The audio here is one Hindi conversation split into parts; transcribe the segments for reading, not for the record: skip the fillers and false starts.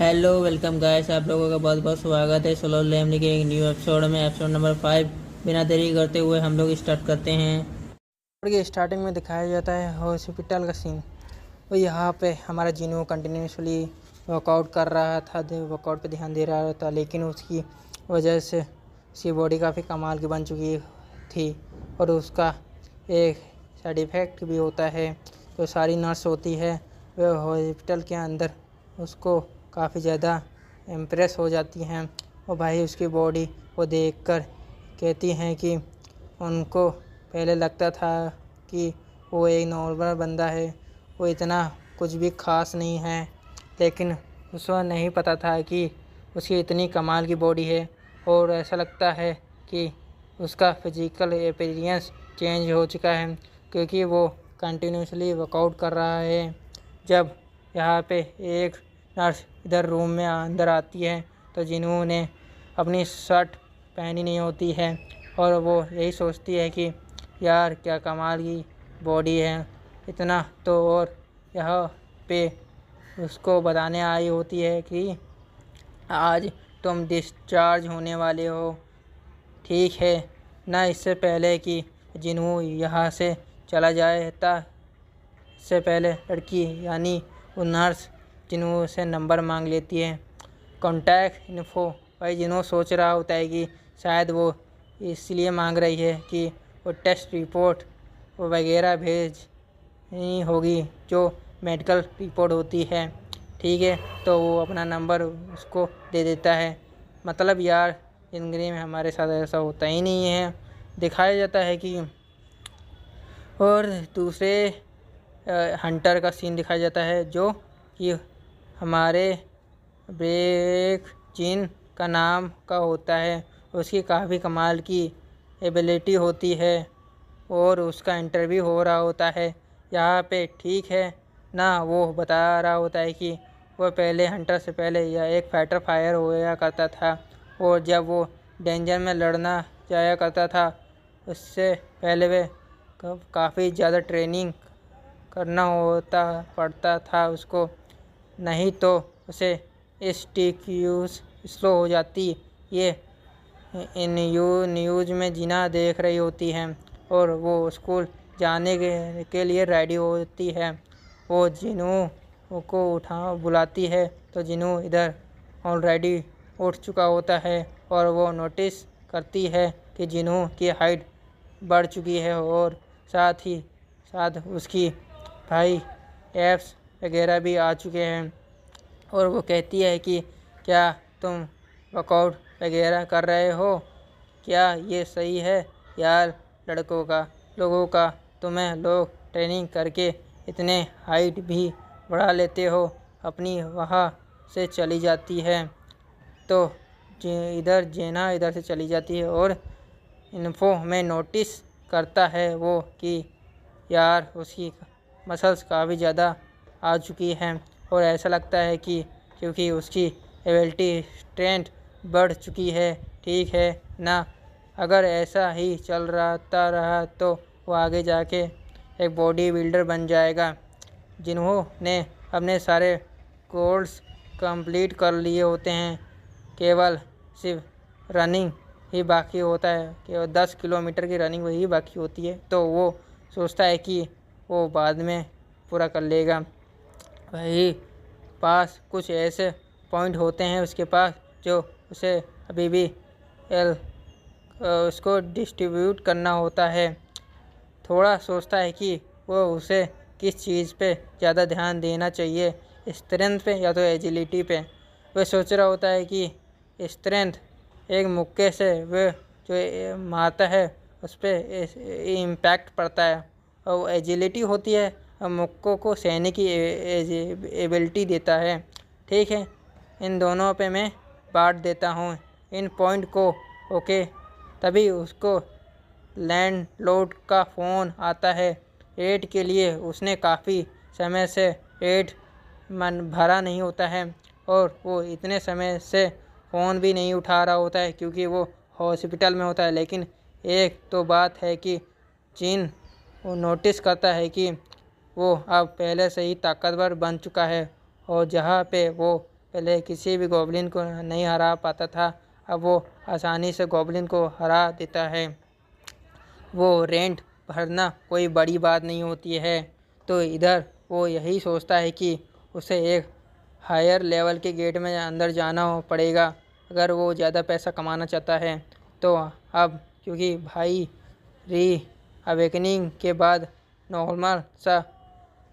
हेलो वेलकम गाइस, आप लोगों का बहुत बहुत स्वागत है सोलो लेमनी के एक न्यू एपिसोड में, एपिसोड नंबर 5। बिना देरी करते हुए हम लोग स्टार्ट करते हैं। और ये स्टार्टिंग में दिखाया जाता है हॉस्पिटल का सीन। और यहाँ पे हमारा जिनू कंटिन्यूसली वर्कआउट कर रहा था, वर्कआउट पे ध्यान दे रहा था, लेकिन उसकी वजह से उसकी बॉडी काफ़ी कमाल की बन चुकी थी। और उसका एक साइड इफ़ेक्ट भी होता है। तो सारी नर्स होती है वह हॉस्पिटल के अंदर उसको काफ़ी ज़्यादा इम्प्रेस हो जाती हैं। और भाई उसकी बॉडी को देखकर कहती हैं कि उनको पहले लगता था कि वो एक नॉर्मल बंदा है, वो इतना कुछ भी ख़ास नहीं है, लेकिन उसको नहीं पता था कि उसकी इतनी कमाल की बॉडी है। और ऐसा लगता है कि उसका फिजिकल अपीयरेंस चेंज हो चुका है, क्योंकि वो कंटिन्यूसली वर्कआउट कर रहा है। जब यहाँ पे एक नर्स इधर रूम में अंदर आती है तो जिन्होंने अपनी शर्ट पहनी नहीं होती है, और वो यही सोचती है कि यार क्या कमाल की बॉडी है इतना तो। और यहाँ पे उसको बताने आई होती है कि आज तुम डिस्चार्ज होने वाले हो, ठीक है ना। इससे पहले कि जिन्हों यहाँ से चला जाता, इससे पहले लड़की यानी वो नर्स जिन्हों से नंबर मांग लेती है, कॉन्टैक्ट इन्फो। भाई जिन्हों सोच रहा होता है कि शायद वो इसलिए मांग रही है कि वो टेस्ट रिपोर्ट वगैरह भेजनी होगी, जो मेडिकल रिपोर्ट होती है, ठीक है। तो वो अपना नंबर उसको दे देता है। मतलब यार ज़िंदगी में हमारे साथ ऐसा होता ही नहीं है, दिखाया जाता है कि। और दूसरे हंटर का सीन दिखाया जाता है, जो कि हमारे ब्रेक जिन का नाम का होता है। उसकी काफ़ी कमाल की एबिलिटी होती है और उसका इंटरव्यू हो रहा होता है यहाँ पे, ठीक है ना। वो बता रहा होता है कि वह पहले हंटर से पहले या एक फाइटर फायर होया करता था, और जब वो डेंजर में लड़ना जाया करता था उससे पहले वे काफ़ी ज़्यादा ट्रेनिंग करना पड़ता था उसको, नहीं तो उसे स्टिक्यूज स्लो हो जाती। ये न्यूज़ में जिना देख रही होती है और वो स्कूल जाने के लिए रेडी होती है। वो जिनू को बुलाती है तो जिनू इधर ऑलरेडी उठ चुका होता है, और वो नोटिस करती है कि जिनू की हाइट बढ़ चुकी है, और साथ ही साथ उसकी भाई एप्स वगैरह भी आ चुके हैं। और वो कहती है कि क्या तुम वर्कआउट वगैरह कर रहे हो, क्या ये सही है यार लोगों का तुम्हें लोग ट्रेनिंग करके इतने हाइट भी बढ़ा लेते हो। अपनी वहाँ से चली जाती है तो इधर जेना इधर से चली जाती है, और इन्फो में नोटिस करता है वो कि यार उसकी मसल्स काफ़ी ज़्यादा आ चुकी हैं। और ऐसा लगता है कि क्योंकि उसकी एबिलिटी स्ट्रेंथ बढ़ चुकी है, ठीक है ना। अगर ऐसा ही चल रहा तो वो आगे जाके एक बॉडी बिल्डर बन जाएगा। जिन्होंने अपने सारे गोल्स कंप्लीट कर लिए होते हैं, केवल सिर्फ रनिंग ही बाकी होता है, केवल 10 किलोमीटर की रनिंग वही बाकी होती है। तो वो सोचता है कि वो बाद में पूरा कर लेगा। वही पास कुछ ऐसे पॉइंट होते हैं उसके पास जो उसे अभी भी उसको डिस्ट्रीब्यूट करना होता है। थोड़ा सोचता है कि वो उसे किस चीज़ पे ज़्यादा ध्यान देना चाहिए, स्ट्रेंथ पे या तो एजिलिटी पे। वह सोच रहा होता है कि स्ट्रेंथ एक मुक्के से वह जो मारता है उस पर इम्पैक्ट पड़ता है, और एजिलिटी होती है मुक्कों को सहने की एबिलिटी देता है, ठीक है। इन दोनों पे मैं बांट देता हूँ इन पॉइंट को, ओके। तभी उसको लैंडलॉर्ड का फ़ोन आता है रेट के लिए। उसने काफ़ी समय से रेट भरा नहीं होता है, और वो इतने समय से फ़ोन भी नहीं उठा रहा होता है क्योंकि वो हॉस्पिटल में होता है। लेकिन एक तो बात है कि जिन वो नोटिस करता है कि वो अब पहले से ही ताकतवर बन चुका है, और जहाँ पे वो पहले किसी भी गॉब्लिन को नहीं हरा पाता था, अब वो आसानी से गॉब्लिन को हरा देता है। वो रेंट भरना कोई बड़ी बात नहीं होती है। तो इधर वो यही सोचता है कि उसे एक हायर लेवल के गेट में अंदर जाना पड़ेगा अगर वो ज़्यादा पैसा कमाना चाहता है। तो अब क्योंकि भाई री अवेकनिंग के बाद नॉर्मल सा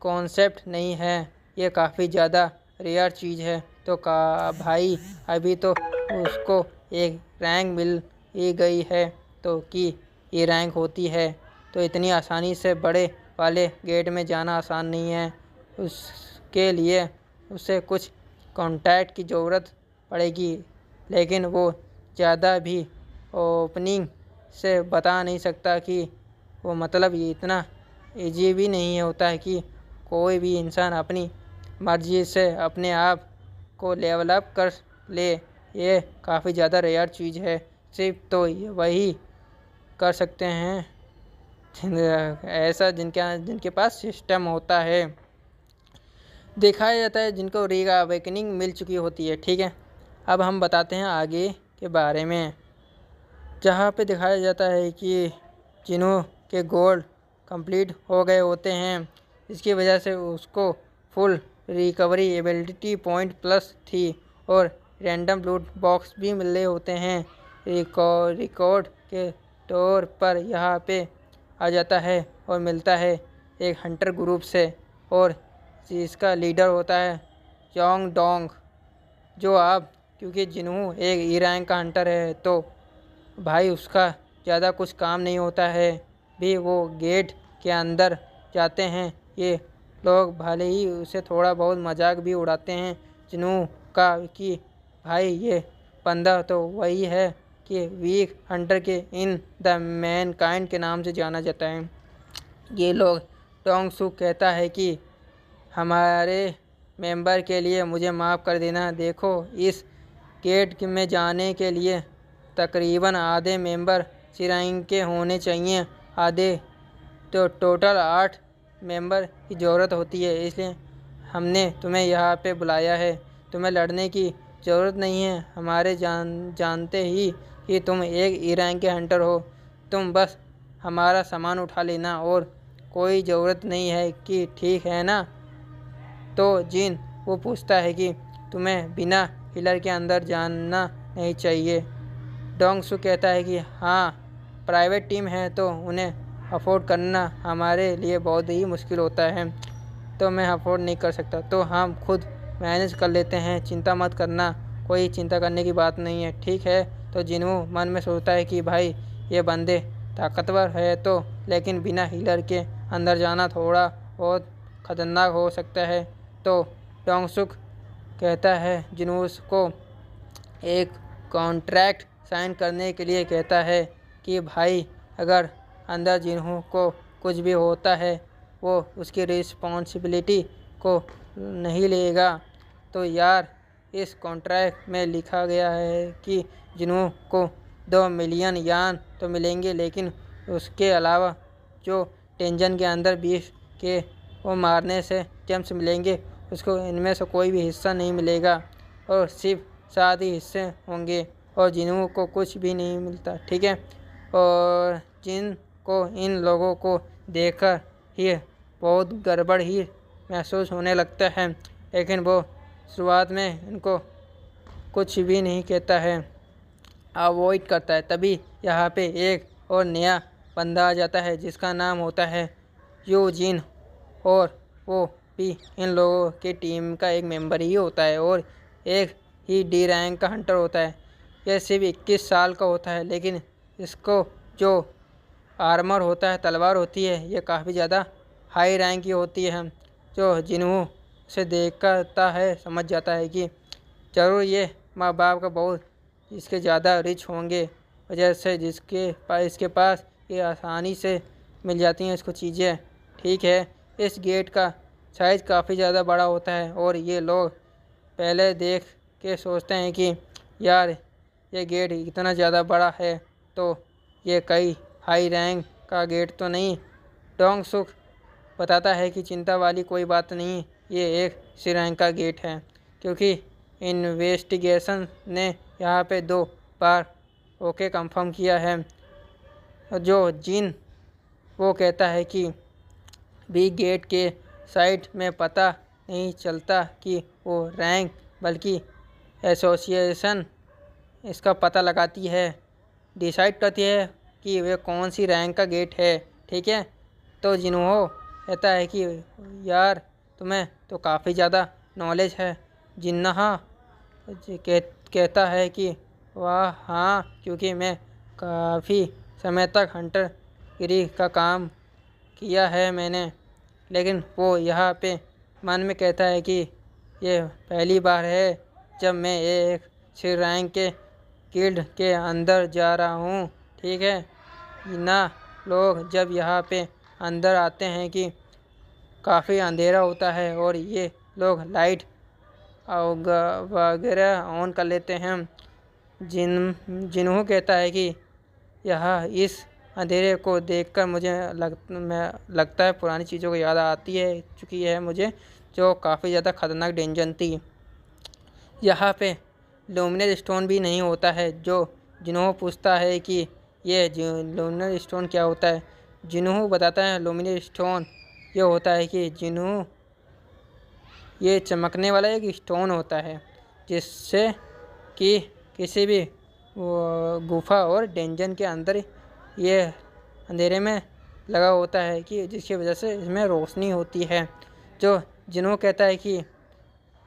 कॉन्सेप्ट नहीं है, ये काफ़ी ज़्यादा रेयर चीज़ है। तो भाई अभी तो उसको एक रैंक मिल ही गई है, तो कि ये रैंक होती है, तो इतनी आसानी से बड़े वाले गेट में जाना आसान नहीं है। उसके लिए उसे कुछ कॉन्टैक्ट की ज़रूरत पड़ेगी, लेकिन वो ज़्यादा भी ओपनिंग से बता नहीं सकता कि वो मतलब ये इतना ईजी भी नहीं होता है कि कोई भी इंसान अपनी मर्ज़ी से अपने आप को लेवल अप कर ले। ये काफ़ी ज़्यादा रेयर चीज़ है, सिर्फ तो वही कर सकते हैं ऐसा जिनके पास सिस्टम होता है। दिखाया जाता है जिनको री अवेकनिंग मिल चुकी होती है। ठीक है, अब हम बताते हैं आगे के बारे में, जहाँ पे दिखाया जाता है कि जिन्हों के गोल कंप्लीट हो गए होते हैं, इसकी वजह से उसको full recovery ability point plus थी और रैंडम लूट बॉक्स भी मिले होते हैं। रिकॉर्ड के तौर पर यहाँ पे आ जाता है और मिलता है एक हंटर ग्रुप से, और जिसका लीडर होता है योंग डोंग। जो आप क्योंकि जिन्हों एक ई रैंक का हंटर है, तो भाई उसका ज़्यादा कुछ काम नहीं होता है, भी वो गेट के अंदर जाते हैं। ये लोग भले ही उसे थोड़ा बहुत मजाक भी उड़ाते हैं जिन्हों का कि भाई ये बंदा तो वही है कि वीक हंटर के इन द मैन काइंड के नाम से जाना जाता है। ये लोग टोंग सुक कहता है कि हमारे मेंबर के लिए मुझे माफ़ कर देना। देखो, इस गेट में जाने के लिए तकरीबन आधे मेंबर सिराइन के होने चाहिए, आधे तो टोटल 8 मेंबर की ज़रूरत होती है, इसलिए हमने तुम्हें यहाँ पे बुलाया है। तुम्हें लड़ने की ज़रूरत नहीं है, हमारे जानते ही कि तुम एक ई रैंक के हंटर हो। तुम बस हमारा सामान उठा लेना और कोई ज़रूरत नहीं है कि ठीक है ना। तो जिन वो पूछता है कि तुम्हें बिना हिलर के अंदर जाना नहीं चाहिए। डोंग सू कहता है कि हाँ, प्राइवेट टीम है तो उन्हें अफोर्ड करना हमारे लिए बहुत ही मुश्किल होता है, तो मैं अफोर्ड नहीं कर सकता, तो हम खुद मैनेज कर लेते हैं, चिंता मत करना, कोई चिंता करने की बात नहीं है। ठीक है। तो जिन्हों मन में सोचता है कि भाई ये बंदे ताकतवर है, तो लेकिन बिना हीलर के अंदर जाना थोड़ा बहुत ख़तरनाक हो सकता है। तो डोंगसुक कहता है जिन्हों को एक कॉन्ट्रैक्ट साइन करने के लिए कहता है कि भाई अगर अंदर जिन्हों को कुछ भी होता है वो उसकी रिस्पॉन्सिबिलिटी को नहीं लेगा। तो यार, इस कॉन्ट्रैक्ट में लिखा गया है कि जिन्हों को 2 मिलियन यान तो मिलेंगे, लेकिन उसके अलावा जो टेंजन के अंदर 20 के वो मारने से जेम्स मिलेंगे, उसको इनमें से कोई भी हिस्सा नहीं मिलेगा और सिर्फ 7 ही हिस्से होंगे और जिन्हों को कुछ भी नहीं मिलता। ठीक है। और जिन को इन लोगों को देखकर ही बहुत गड़बड़ ही महसूस होने लगता है, लेकिन वो शुरुआत में इनको कुछ भी नहीं कहता है, अवॉइड करता है। तभी यहाँ पे एक और नया बंदा आ जाता है जिसका नाम होता है यूजिन, और वो भी इन लोगों की टीम का एक मेंबर ही होता है और एक ही डी रैंक का हंटर होता है। यह सिर्फ 21 साल का होता है, लेकिन इसको जो आर्मर होता है, तलवार होती है, ये काफ़ी ज़्यादा हाई रैंक की होती है। जो जिन्हों से देखता है समझ जाता है कि ज़रूर ये माँ बाप का बहुत इसके ज़्यादा रिच होंगे, वजह से इसके पास ये आसानी से मिल जाती हैं इसको चीज़ें। ठीक है। इस गेट का साइज़ काफ़ी ज़्यादा बड़ा होता है और ये लोग पहले देख के सोचते हैं कि यार ये गेट इतना ज़्यादा बड़ा है तो ये कई हाई रैंक का गेट तो नहीं। डोंग सुक बताता है कि चिंता वाली कोई बात नहीं, ये एक सी रैंक का गेट है, क्योंकि इन्वेस्टिगेशन ने यहाँ पे 2 बार ओके कंफर्म किया है। जो जिन वो कहता है कि बी गेट के साइड में पता नहीं चलता कि वो रैंक बल्कि एसोसिएशन इसका पता लगाती है, डिसाइड करती है कि वे कौन सी रैंक का गेट है। ठीक है, तो जिन्हों कहता है कि यार तुम्हें तो काफ़ी ज़्यादा नॉलेज है। जिन्हा कहता है कि वाह हाँ, क्योंकि मैं काफ़ी समय तक हंटर गिरी का काम किया है मैंने। लेकिन वो यहाँ पे मन में कहता है कि ये पहली बार है जब मैं एक सी रैंक के गिल्ड के अंदर जा रहा हूँ। ठीक है ना, लोग जब यहाँ पे अंदर आते हैं कि काफ़ी अंधेरा होता है और ये लोग लाइट वगैरह ऑन कर लेते हैं। जिन्हों कहता है कि यह इस अंधेरे को देखकर मुझे लगता है पुरानी चीज़ों को याद आती है चुकी है मुझे, जो काफ़ी ज़्यादा ख़तरनाक डेंजर थी। यहाँ पे लूमिनर स्टोन भी नहीं होता है। जो जिन्हों पूछता है कि ये लूमिनर स्टोन क्या होता है, जिन्हों बताता है लूमिनर स्टोन ये होता है कि जिन्हों ये चमकने वाला एक स्टोन होता है जिससे कि किसी भी गुफा और डेंजन के अंदर ये अंधेरे में लगा होता है कि जिसकी वजह से इसमें रोशनी होती है। जो जिन्हों कहता है कि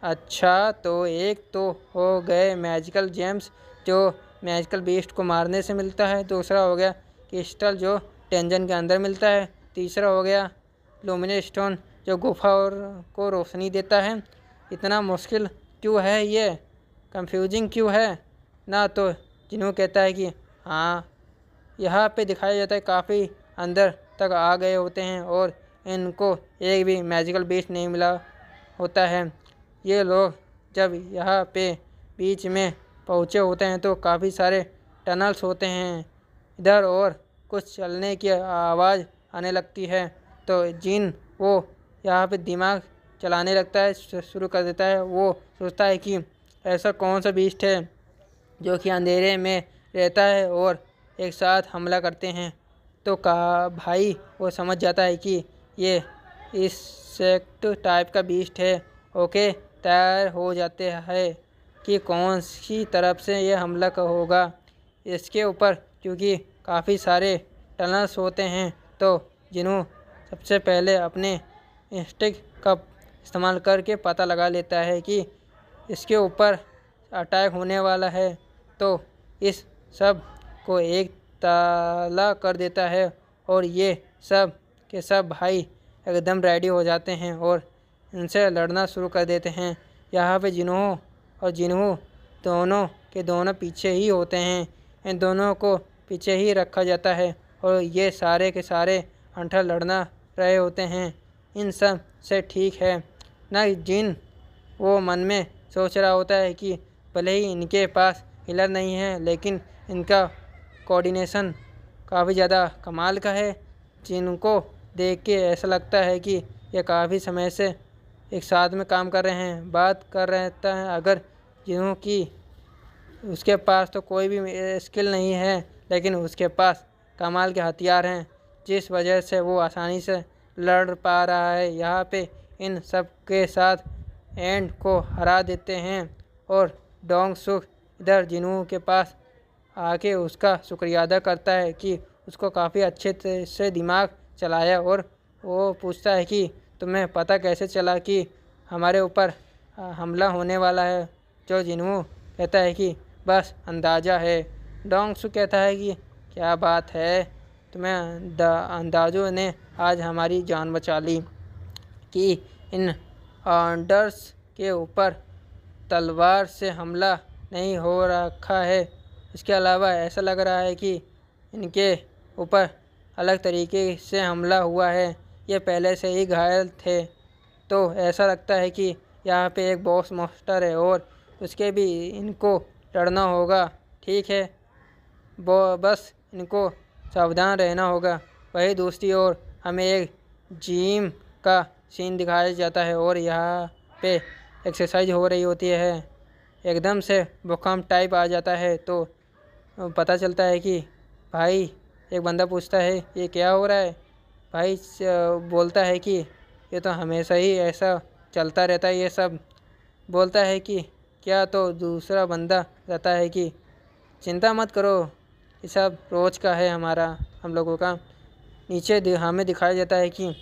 अच्छा, तो एक तो हो गए मैजिकल जेम्स जो मैजिकल बीस्ट को मारने से मिलता है, दूसरा हो गया क्रिस्टल जो डेंजन के अंदर मिलता है, तीसरा हो गया लूमिनर स्टोन जो गुफा और को रोशनी देता है। इतना मुश्किल क्यों है, ये कंफ्यूजिंग क्यों है ना। तो जिन्हों कहता है कि हाँ, यहाँ पे दिखाया जाता है काफ़ी अंदर तक आ गए होते हैं और इनको एक भी मैजिकल बीस्ट नहीं मिला होता है। ये लोग जब यहाँ पे बीच में पहुँचे होते हैं तो काफ़ी सारे टनल्स होते हैं इधर और कुछ चलने की आवाज़ आने लगती है। तो जिन वो यहाँ पे दिमाग चलाने लगता है, शुरू कर देता है। वो सोचता है कि ऐसा कौन सा बीस्ट है जो कि अंधेरे में रहता है और एक साथ हमला करते हैं। तो भाई वो समझ जाता है कि ये इंसेक्ट टाइप का बीस्ट है। ओके, तैयार हो जाते हैं कि कौन सी तरफ से ये हमला होगा इसके ऊपर, क्योंकि काफ़ी सारे टनल्स होते हैं। तो जिन्हों सबसे पहले अपने इंस्टिंक्ट का इस्तेमाल करके पता लगा लेता है कि इसके ऊपर अटैक होने वाला है, तो इस सब को एक ताला कर देता है और ये सब के सब भाई एकदम रेडी हो जाते हैं और इनसे लड़ना शुरू कर देते हैं। यहाँ पे जिन्हों और जिन्हों दोनों के दोनों पीछे ही होते हैं। इन दोनों को पीछे ही रखा जाता है और ये सारे के सारे हंटर लड़ना रहे होते हैं। इन सब से ठीक है ना। जिन वो मन में सोच रहा होता है कि भले ही इनके पास हिलर नहीं है लेकिन इनका कोऑर्डिनेशन काफ़ी ज़्यादा कमाल का है। जिनको देख के ऐसा लगता है कि ये काफ़ी समय से एक साथ में काम कर रहे हैं, बात कर रहता है। अगर जिन्हों की उसके पास तो कोई भी स्किल नहीं है लेकिन उसके पास कमाल के हथियार हैं जिस वजह से वो आसानी से लड़ पा रहा है। यहाँ पे इन सब के साथ एंड को हरा देते हैं और डोंग सुख इधर जिन्हों के पास आके उसका शुक्रिया अदा करता है कि उसको काफ़ी अच्छे से दिमाग चलाया और वो पूछता है कि तुम्हें पता कैसे चला कि हमारे ऊपर हमला होने वाला है। जो जिन्हों कहता है कि बस अंदाज़ा है। डोंग सु कहता है कि क्या बात है, तुम्हें अंदाज़ों ने आज हमारी जान बचा ली कि इन ऑर्डर्स के ऊपर तलवार से हमला नहीं हो रखा है। इसके अलावा ऐसा लग रहा है कि इनके ऊपर अलग तरीके से हमला हुआ है, ये पहले से ही घायल थे। तो ऐसा लगता है कि यहाँ पे एक बॉस मास्टर है और उसके भी इनको लड़ना होगा। ठीक है, बस इनको सावधान रहना होगा। वही दूसरी ओर हमें एक जिम का सीन दिखाया जाता है और यहाँ पे एक्सरसाइज हो रही होती है। एकदम से भूकंप टाइप आ जाता है। तो पता चलता है कि भाई, एक बंदा पूछता है ये क्या हो रहा है। भाई बोलता है कि ये तो हमेशा ही ऐसा चलता रहता है ये सब। बोलता है कि क्या, तो दूसरा बंदा कहता है कि चिंता मत करो, ये सब रोज का है हमारा, हम लोगों का। नीचे हमें दिखाया जाता है कि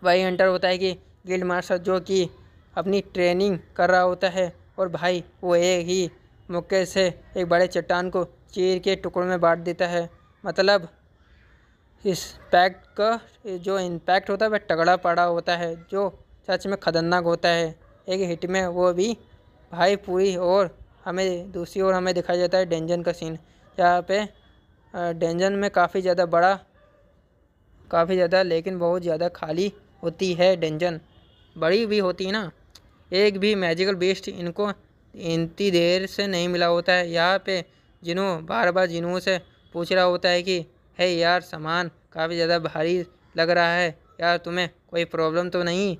वही हंटर होता है कि गिल्ड मास्टर, जो कि अपनी ट्रेनिंग कर रहा होता है। और भाई वो एक ही मुक्के से एक बड़े चट्टान को चीर के टुकड़ों में बांट देता है। मतलब इस पैक्ट का जो इम्पैक्ट होता है वह तगड़ा पड़ा होता है, जो सच में खतरनाक होता है एक हिट में, वो भी भाई पूरी। और हमें दूसरी ओर हमें दिखाया जाता है डेंजन का सीन। यहाँ पे डेंजन में काफ़ी ज़्यादा लेकिन बहुत ज़्यादा खाली होती है। डेंजन बड़ी भी होती है ना। एक भी मैजिकल बेस्ट इनको इतनी देर से नहीं मिला होता है। यहाँ पे जिन्हों बार बार जिन्हों से पूछ रहा होता है कि है यार, सामान काफ़ी ज़्यादा भारी लग रहा है यार, तुम्हें कोई प्रॉब्लम तो नहीं,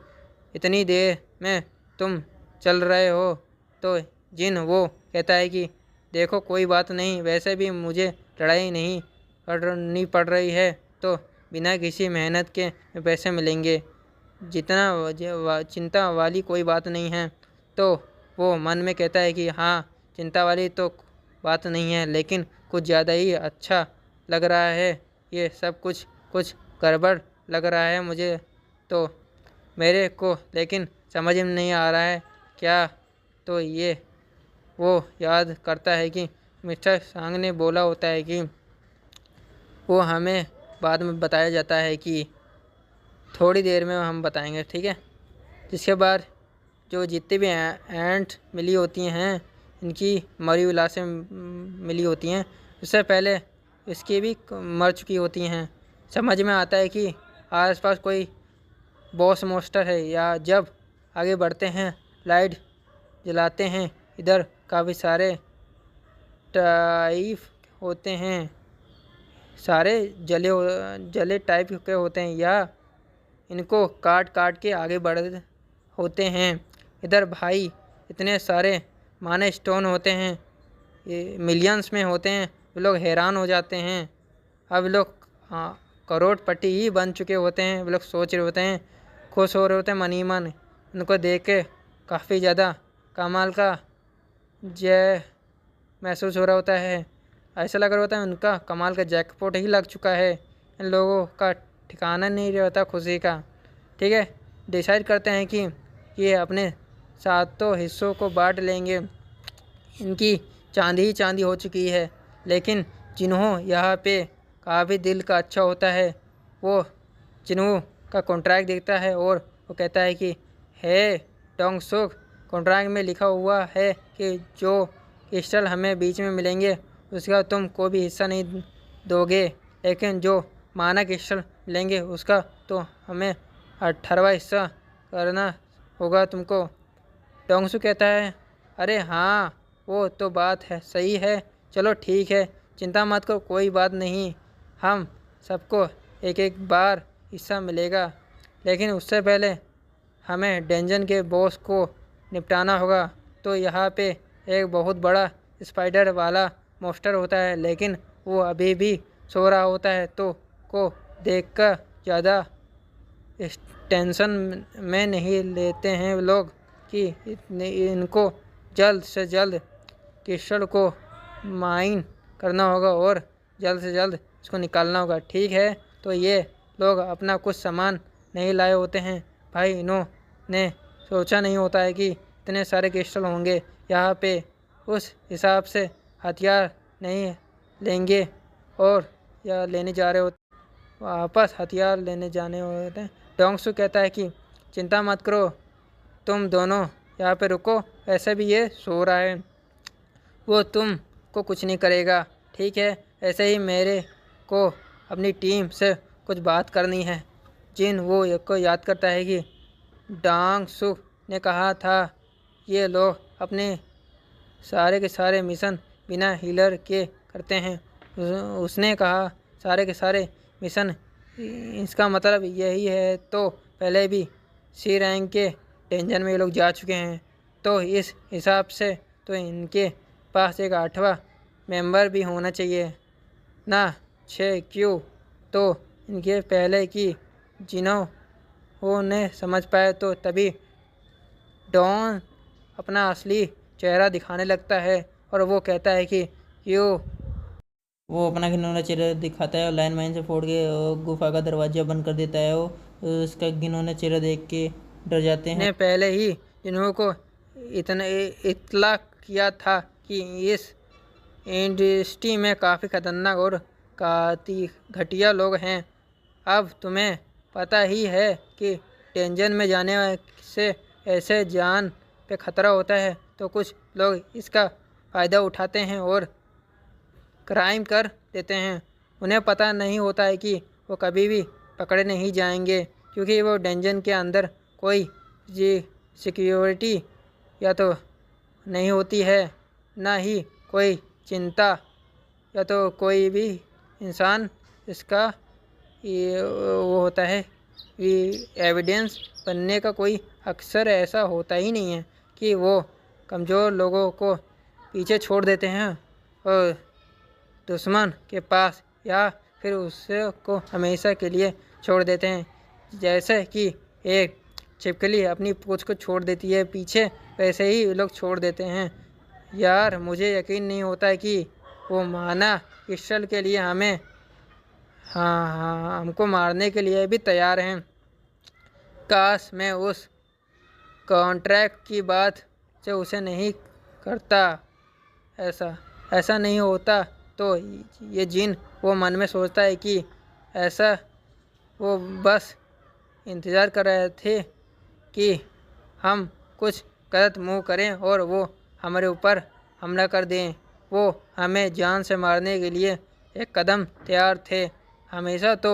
इतनी देर में तुम चल रहे हो। तो जिन वो कहता है कि देखो कोई बात नहीं, वैसे भी मुझे लड़ाई नहीं करनी पड़ रही है, तो बिना किसी मेहनत के पैसे मिलेंगे, जितना चिंता वाली कोई बात नहीं है। तो वो मन में कहता है कि हाँ, चिंता वाली तो बात नहीं है, लेकिन कुछ ज़्यादा ही अच्छा लग रहा है ये सब। कुछ गड़बड़ लग रहा है मुझे तो मेरे को, लेकिन समझ में नहीं आ रहा है क्या। तो ये वो याद करता है कि मिस्टर सांग ने बोला होता है कि वो हमें बाद में बताया जाता है कि थोड़ी देर में हम बताएंगे, ठीक है। जिसके बाद जो जितनी भी एंट मिली होती हैं, इनकी मरी हुई लाशें मिली होती हैं, उससे पहले इसकी भी मर चुकी होती हैं। समझ में आता है कि आसपास कोई बॉस मोस्टर है। या जब आगे बढ़ते हैं, लाइट जलाते हैं, इधर काफ़ी सारे टाइप होते हैं, सारे जले टाइप के होते हैं, या इनको काट काट के आगे बढ़ होते हैं। इधर भाई इतने सारे माने स्टोन होते हैं, ये मिलियंस में होते हैं। वे लोग हैरान हो जाते हैं। अब लोग करोड़पति ही बन चुके होते हैं। वे लोग सोच रहे होते हैं, खुश हो रहे होते हैं मन ही मन। उनको देख के काफ़ी ज़्यादा कमाल का जय महसूस हो रहा होता है। ऐसा लग रहा होता है उनका कमाल का जैकपॉट ही लग चुका है। इन लोगों का ठिकाना नहीं रहता खुशी का, ठीक है। डिसाइड करते हैं कि ये अपने सातों हिस्सों को बांट लेंगे। इनकी चांदी ही चांदी हो चुकी है, लेकिन जिन्हों यहाँ पे काफ़ी दिल का अच्छा होता है, वो जिन्हों का कॉन्ट्रैक्ट देखता है और वो कहता है कि हे डोंग सुक, कॉन्ट्रैक्ट में लिखा हुआ है कि जो क्रिस्टल हमें बीच में मिलेंगे उसका तुम को भी हिस्सा नहीं दोगे, लेकिन जो माना क्रिस्टल मिलेंगे उसका तो हमें 18वां हिस्सा करना होगा तुमको। डोंगसू कहता है, अरे हाँ, वो तो बात है, सही है, चलो ठीक है, चिंता मत करो, कोई बात नहीं, हम सबको एक एक बार हिस्सा मिलेगा। लेकिन उससे पहले हमें डेंजन के बॉस को निपटाना होगा। तो यहाँ पे एक बहुत बड़ा स्पाइडर वाला मॉन्स्टर होता है, लेकिन वो अभी भी सो रहा होता है। तो को देखकर ज़्यादा टेंशन में नहीं लेते हैं लोग कि इनको जल्द से जल्द क्रिस्टल को माइन करना होगा और जल्द से जल्द इसको निकालना होगा, ठीक है। तो ये लोग अपना कुछ सामान नहीं लाए होते हैं। भाई इन्होंने सोचा नहीं होता है कि इतने सारे क्रिस्टल होंगे यहाँ पे। उस हिसाब से हथियार नहीं लेंगे और या लेने जा रहे होते, वापस हथियार लेने जाने होते हैं। डोंगसू कहता है कि चिंता मत करो, तुम दोनों यहाँ पे रुको, ऐसे भी ये सो रहा है, वो तुम को कुछ नहीं करेगा, ठीक है। ऐसे ही मेरे को अपनी टीम से कुछ बात करनी है। जिन वो को याद करता है कि डांग सुख ने कहा था ये लोग अपने सारे के सारे मिशन बिना हीलर के करते हैं। उसने कहा सारे के सारे मिशन, इसका मतलब यही है। तो पहले भी सी रैंक के डेंजर में ये लोग जा चुके हैं, तो इस हिसाब से तो इनके पास एक 8वां मेंबर भी होना चाहिए ना। 6 क्यों? तो इनके पहले कि जिन्होंने समझ पाए तो तभी डॉन अपना असली चेहरा दिखाने लगता है और वो कहता है कि वो अपना घिनौना चेहरा दिखाता है और लाइन माइन से फोड़ के गुफा का दरवाजा बंद कर देता है। वो उसका घिनौना चेहरा देख के डर जाते हैं। ने पहले ही जिन्हों को इतला किया था कि इस इंडस्ट्री में काफ़ी खतरनाक और काती घटिया लोग हैं। अब तुम्हें पता ही है कि डेंजर में जाने से ऐसे जान पे खतरा होता है, तो कुछ लोग इसका फ़ायदा उठाते हैं और क्राइम कर देते हैं। उन्हें पता नहीं होता है कि वो कभी भी पकड़े नहीं जाएंगे, क्योंकि वो डेंजर के अंदर कोई सिक्योरिटी या तो नहीं होती है, ना ही कोई चिंता या तो कोई भी इंसान इसका वो होता है एविडेंस बनने का। कोई अक्सर ऐसा होता ही नहीं है कि वो कमज़ोर लोगों को पीछे छोड़ देते हैं और दुश्मन के पास या फिर उसको हमेशा के लिए छोड़ देते हैं। जैसे कि एक छिपकली अपनी पूंछ को छोड़ देती है पीछे, वैसे ही लोग छोड़ देते हैं। यार मुझे यकीन नहीं होता है कि वो माना क्रिस्टल के लिए हमको मारने के लिए भी तैयार हैं। काश मैं उस कॉन्ट्रैक्ट की बात से उसे नहीं करता। ऐसा नहीं होता तो ये जिन वो मन में सोचता है कि ऐसा वो बस इंतज़ार कर रहे थे कि हम कुछ गलत मूव करें और वो हमारे ऊपर हमला कर दें। वो हमें जान से मारने के लिए एक कदम तैयार थे हमेशा। तो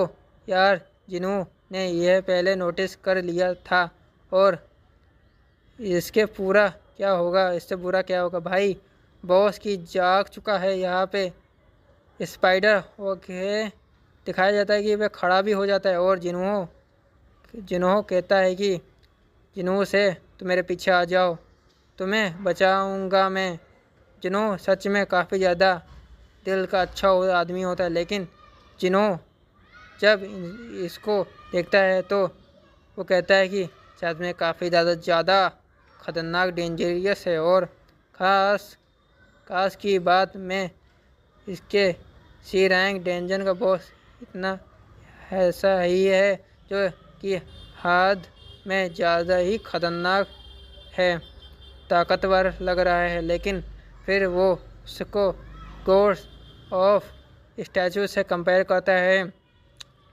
यार जिन्होंने यह पहले नोटिस कर लिया था, और इसके पूरा क्या होगा, इससे बुरा क्या होगा भाई। बॉस की जाग चुका है यहाँ पे। स्पाइडर ओके दिखाया जाता है कि वह खड़ा भी हो जाता है और जिन्हों कहता है कि जिन्हों से तुम मेरे पीछे आ जाओ, तुम्हें बचाऊंगा मैं। जिन्हों सच में काफ़ी ज़्यादा दिल का अच्छा आदमी होता है, लेकिन जिन्हों जब इसको देखता है तो वो कहता है कि शायद में काफ़ी ज़्यादा ख़तरनाक डेंजरियस है। और खास की बात में इसके सी रैंक डेंजर का बॉस इतना ऐसा ही है जो कि हद में ज़्यादा ही ख़तरनाक है, ताकतवर लग रहा है। लेकिन फिर वो उसको गोस्ट ऑफ स्टैचू से कंपेयर करता है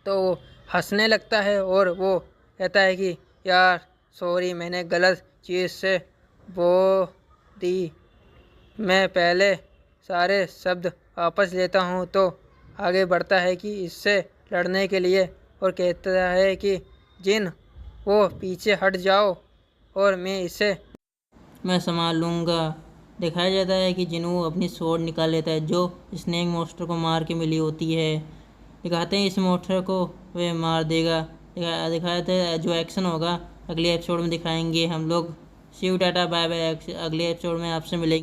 तो वो हंसने लगता है और वो कहता है कि यार सॉरी, मैंने गलत चीज़ से बो दी। मैं पहले सारे शब्द वापस लेता हूँ। तो आगे बढ़ता है कि इससे लड़ने के लिए और कहता है कि जिन वो पीछे हट जाओ और मैं संभाल लूँगा। दिखाया जाता है कि जिन्हों अपनी स्वॉर्ड निकाल लेता है जो स्नेक मॉन्स्टर को मार के मिली होती है। दिखाते हैं इस मॉन्स्टर को वे मार देगा। दिखाया जाता है जो एक्शन होगा अगले एपिसोड में दिखाएंगे हम लोग। सी यू टाटा बाय बाय। अगले एपिसोड में आपसे मिलेंगे।